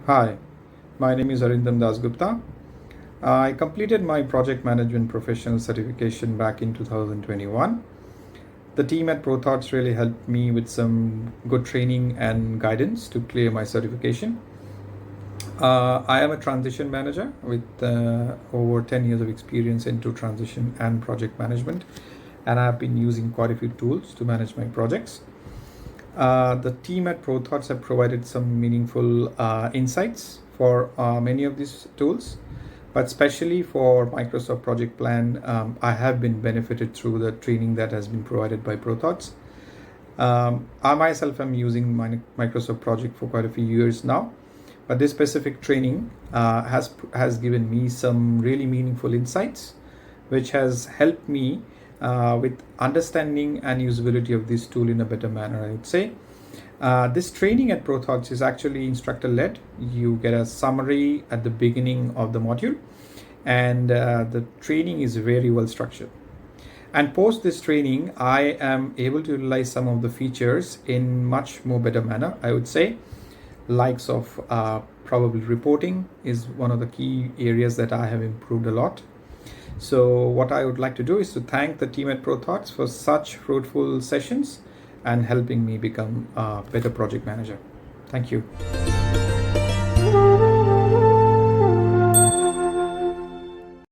Hi, my name is Arindam Dasgupta. I completed my project management professional certification back in 2021. The team at ProThoughts really helped me with some good training and guidance to clear my certification. I am a transition manager with over 10 years of experience into transition and project management, and I have been using quite a few tools to manage my projects. The team at ProThoughts have provided some meaningful insights for many of these tools, but especially for Microsoft Project Plan, I have been benefited through the training that has been provided by ProThoughts. I myself am using Microsoft Project for quite a few years now, but this specific training has given me some really meaningful insights, which has helped me with understanding and usability of this tool in a better manner, I would say. This training at ProThoughts is actually instructor-led. You get a summary at the beginning of the module, and the training is very well structured. And post this training, I am able to utilize some of the features in much more better manner, I would say. Likes of probably reporting is one of the key areas that I have improved a lot. So what I would like to do is to thank the team at ProThoughts for such fruitful sessions and helping me become a better project manager. Thank you.